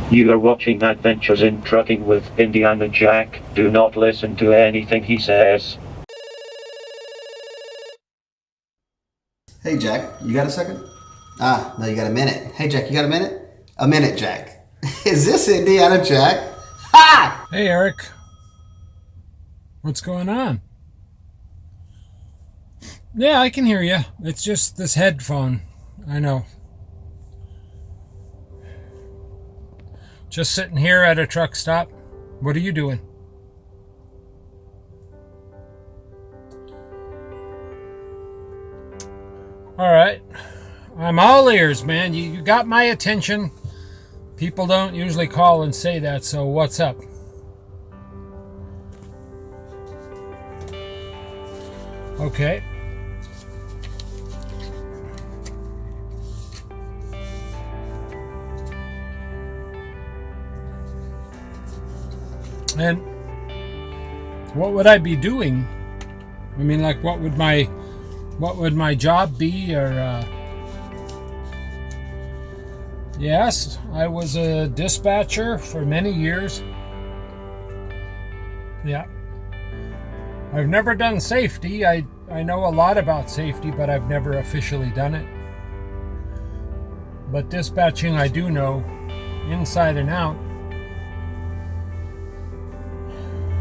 You are watching Adventures in Trucking with Indiana Jack. Do not listen to anything he says. Hey, Jack, you got a second? No, you got a minute. Hey, Jack, you got a minute? A minute, Jack. Is this Indiana Jack? Ha! Hey, Eric. What's going on? Yeah, I can hear you. It's just this headphone. I know. Just sitting here at a truck stop. What are you doing? All right. I'm all ears, man. You got my attention. People don't usually call and say that, so what's up? Okay. And what would I be doing? I mean, like, what would my job be? Or yes, I was a dispatcher for many years. Yeah. I've never done safety. I know a lot about safety, but I've never officially done it. But dispatching, I do know inside and out.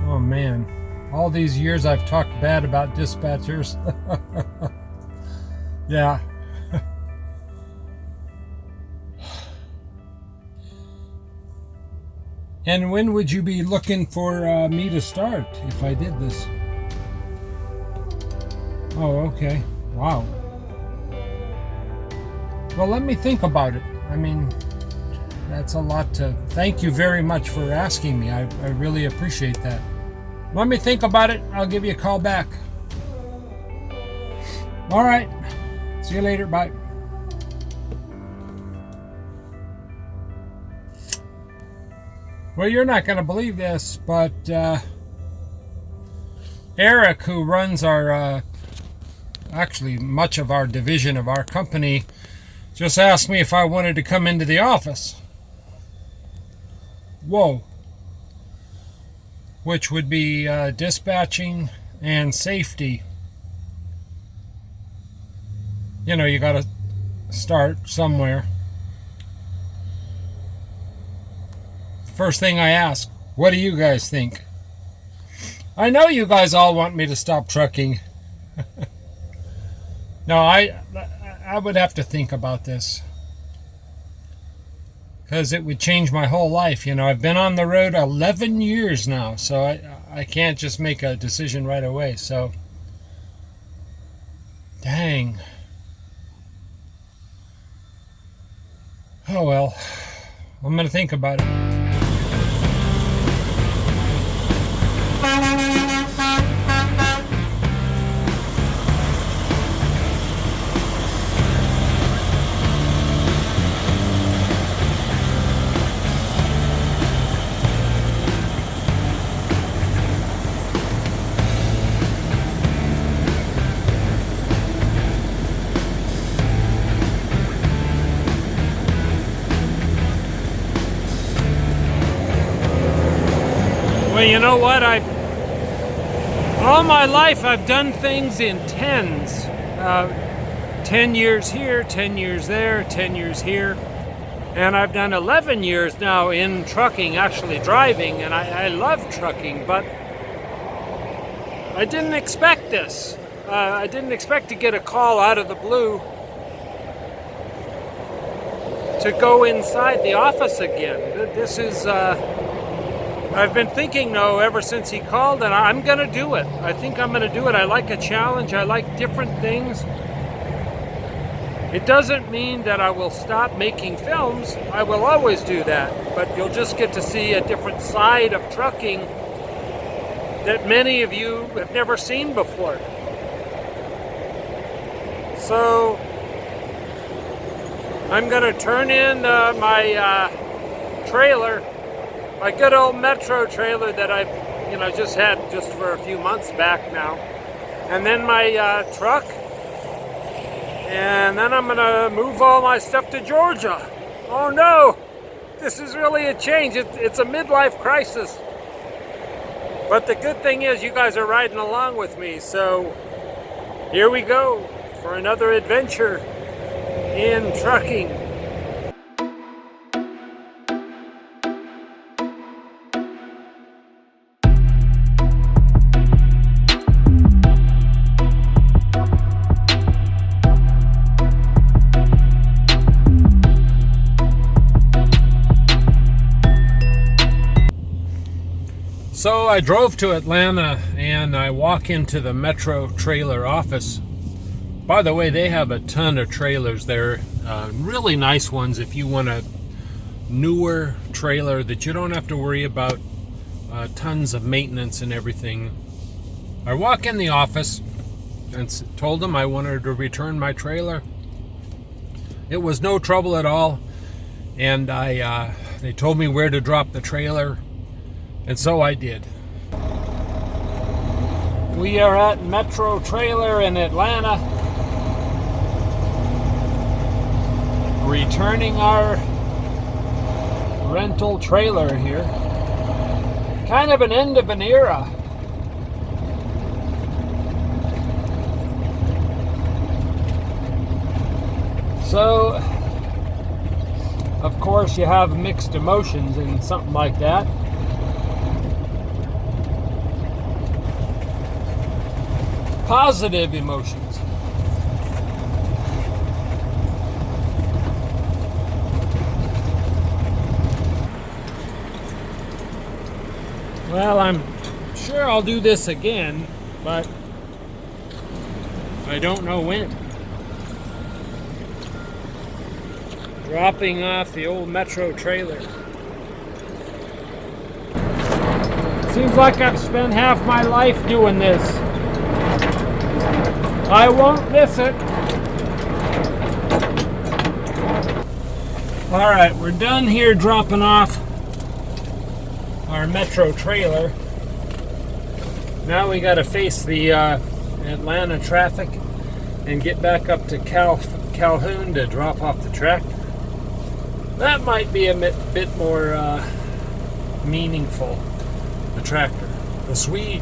Oh man, all these years I've talked bad about dispatchers. Yeah. And when would you be looking for me to start if I did this? Oh, okay. Wow. Well, let me think about it. I mean, that's a lot to... Thank you very much for asking me. I really appreciate that. Let me think about it. I'll give you a call back. All right. See you later. Bye. Well, you're not going to believe this, but Eric, who runs our, actually much of our division of our company, just asked me if I wanted to come into the office. Whoa. Which would be dispatching and safety. You know, you got to start somewhere. First thing I ask, what do you guys think? I know you guys all want me to stop trucking. No, I would have to think about this. Because it would change my whole life. You know, I've been on the road 11 years now, so I can't just make a decision right away. So, dang. Oh well, I'm going to think about it. Well, you know what? All my life I've done things in tens. 10 years here, 10 years there, 10 years here. And I've done 11 years now in trucking, actually driving, and I love trucking, but I didn't expect this. I didn't expect to get a call out of the blue to go inside the office again. This is... I've been thinking, though, ever since he called, and I'm going to do it. I think I'm going to do it. I like a challenge. I like different things. It doesn't mean that I will stop making films. I will always do that. But you'll just get to see a different side of trucking that many of you have never seen before. So I'm going to turn in my trailer, my good old Metro trailer that I've just had just for a few months back now, and then my truck, and then I'm gonna move all my stuff to Georgia. Oh no, This is really a change. It's a midlife crisis. But the good thing is you guys are riding along with me. So here we go for another adventure in trucking. So I drove to Atlanta and I walk into the Metro trailer office. By the way, they have a ton of trailers there, really nice ones if you want a newer trailer that you don't have to worry about tons of maintenance and everything. I walk in the office and told them I wanted to return my trailer. It was no trouble at all, and they told me where to drop the trailer. And so I did. We are at Metro Trailer in Atlanta, returning our rental trailer here. Kind of an end of an era. So, of course, you have mixed emotions in something like that. Positive emotions. Well, I'm sure I'll do this again, but I don't know when. Dropping off the old Metro trailer. Seems like I've spent half my life doing this. I won't miss it. Alright, we're done here dropping off our Metro trailer. Now we gotta face the Atlanta traffic and get back up to Calhoun to drop off the tractor. That might be a bit more meaningful. The tractor, the Swede.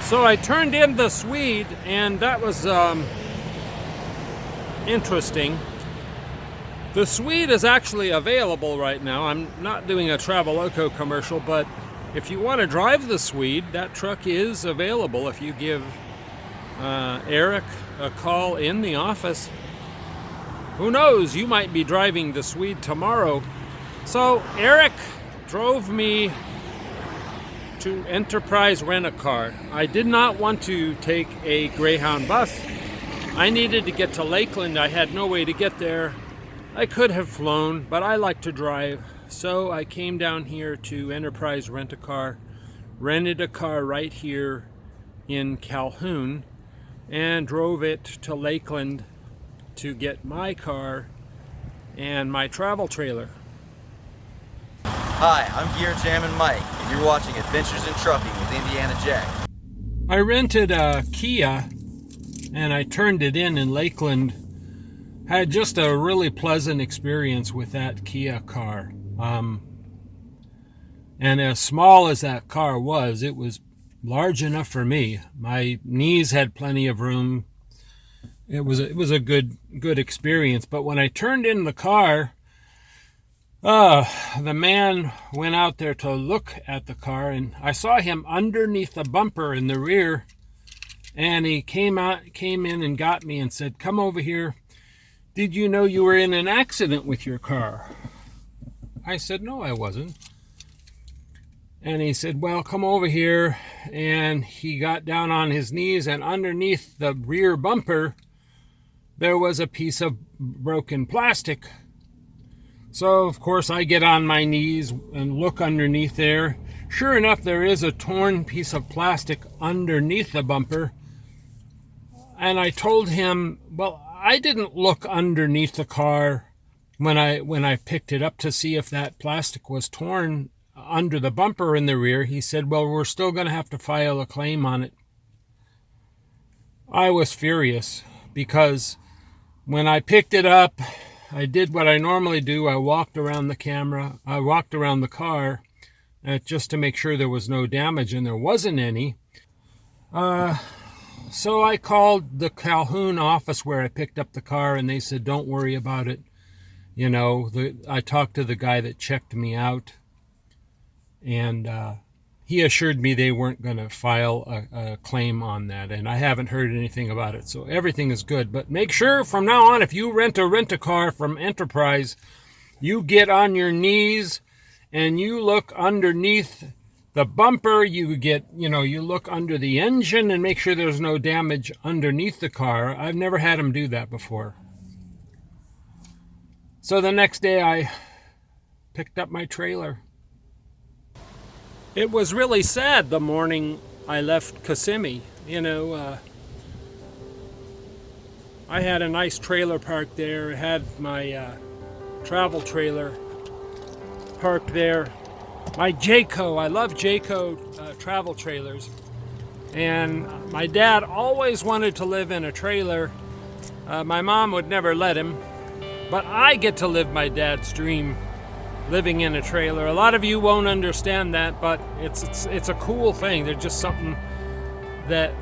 So I turned in the Swede, and that was interesting. The Swede is actually available right now. I'm not doing a Traveloco commercial, but if you want to drive the Swede, that truck is available if you give Eric a call in the office. Who knows, you might be driving the Swede tomorrow. So Eric drove me to Enterprise Rent-A-Car. I did not want to take a Greyhound bus. I needed to get to Lakeland. I had no way to get there. I could have flown, but I like to drive. So I came down here to Enterprise Rent-A-Car, rented a car right here in Calhoun, and drove it to Lakeland to get my car and my travel trailer. Hi, I'm Gear Chairman Mike, and you're watching Adventures in Trucking with Indiana Jack. I rented a Kia, and I turned it in Lakeland. Had just a really pleasant experience with that Kia car. And as small as that car was, it was large enough for me. My knees had plenty of room. It was a good experience. But when I turned in the car, the man went out there to look at the car, and I saw him underneath the bumper in the rear, and he came in and got me and said, "Come over here. Did you know you were in an accident with your car?" I said, "No, I wasn't." And he said, "Well, come over here." And he got down on his knees, and underneath the rear bumper, there was a piece of broken plastic. So, of course, I get on my knees and look underneath there. Sure enough, there is a torn piece of plastic underneath the bumper. And I told him, well, I didn't look underneath the car. when I picked it up to see if that plastic was torn under the bumper in the rear, he said, well, we're still going to have to file a claim on it. I was furious because when I picked it up, I did what I normally do. I walked around the car just to make sure there was no damage, and there wasn't any. So I called the Calhoun office where I picked up the car, and they said, don't worry about it. You know, I talked to the guy that checked me out, and he assured me they weren't going to file a claim on that, and I haven't heard anything about it, so everything is good. But make sure from now on, if you rent a car from Enterprise, you get on your knees and you look underneath the bumper, you look under the engine and make sure there's no damage underneath the car. I've never had them do that before. So the next day I picked up my trailer. It was really sad the morning I left Kissimmee. I had a nice trailer parked there. I had my travel trailer parked there. My Jayco, I love Jayco travel trailers. And my dad always wanted to live in a trailer. My mom would never let him. But I get to live my dad's dream, living in a trailer. A lot of you won't understand that, but it's a cool thing. There's just something that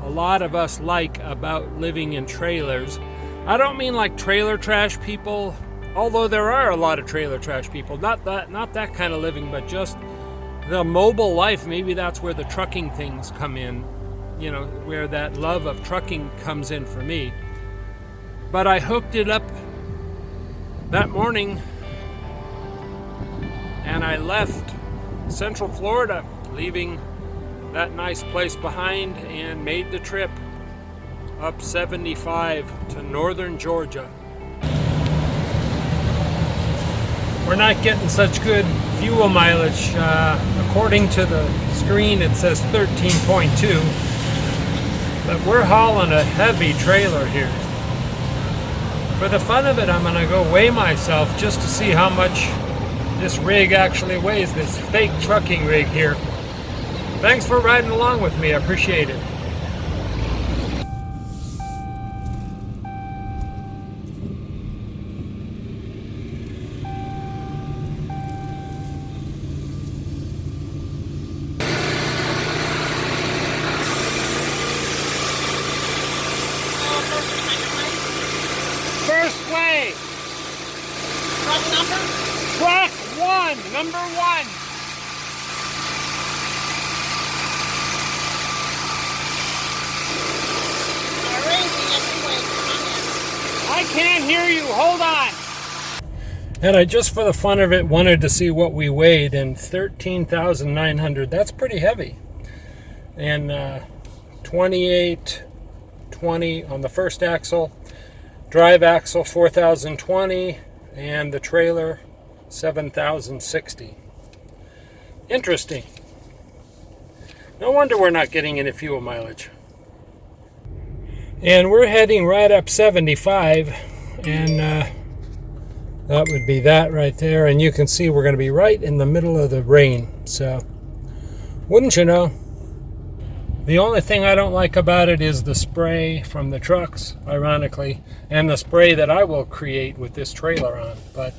a lot of us like about living in trailers. I don't mean like trailer trash people, although there are a lot of trailer trash people. Not that kind of living, but just the mobile life. Maybe that's where the trucking things come in, where that love of trucking comes in for me. But I hooked it up that morning, and I left Central Florida, leaving that nice place behind, and made the trip up 75 to northern Georgia. We're not getting such good fuel mileage. According to the screen, it says 13.2, but we're hauling a heavy trailer here. For the fun of it, I'm going to go weigh myself just to see how much this rig actually weighs, this fake trucking rig here. Thanks for riding along with me. I appreciate it. First way. Truck number? Truck 1, number 1. I can't hear you. Hold on. And I just, for the fun of it, wanted to see what we weighed, and 13,900. That's pretty heavy. And 2820 on the first axle, drive axle 4,020, and the trailer 7,060. Interesting. No wonder we're not getting any fuel mileage. And we're heading right up 75, and that would be that right there. And you can see we're going to be right in the middle of the rain. So, wouldn't you know? The only thing I don't like about it is the spray from the trucks, ironically, and the spray that I will create with this trailer on. But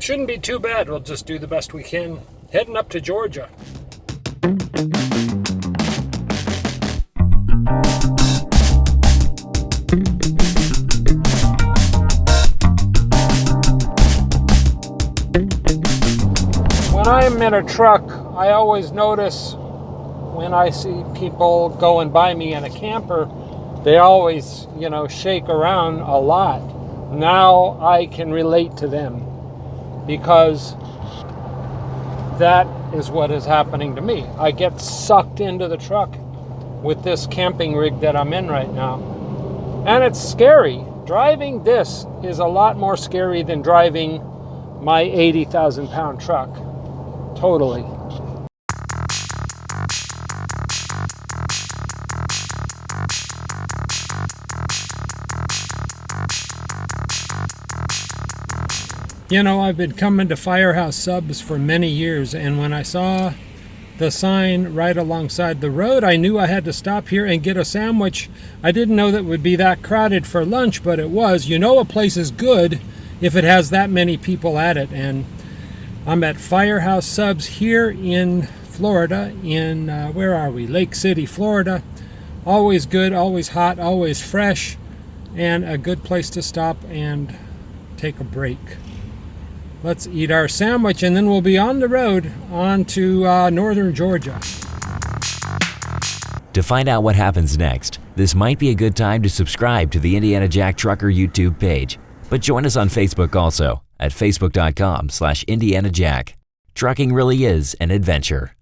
shouldn't be too bad. We'll just do the best we can. Heading up to Georgia. When I'm in a truck, I always notice when I see people going by me in a camper, they always, shake around a lot. Now I can relate to them because that is what is happening to me. I get sucked into the truck with this camping rig that I'm in right now. And it's scary. Driving this is a lot more scary than driving my 80,000 pound truck. Totally. You know, I've been coming to Firehouse Subs for many years, and when I saw the sign right alongside the road, I knew I had to stop here and get a sandwich. I didn't know that it would be that crowded for lunch, but it was. You know a place is good if it has that many people at it, and I'm at Firehouse Subs here in Florida, in, where are we? Lake City, Florida. Always good, always hot, always fresh, and a good place to stop and take a break. Let's eat our sandwich, and then we'll be on the road on to northern Georgia. To find out what happens next, this might be a good time to subscribe to the Indiana Jack Trucker YouTube page. But join us on Facebook also at facebook.com/IndianaJack. Trucking really is an adventure.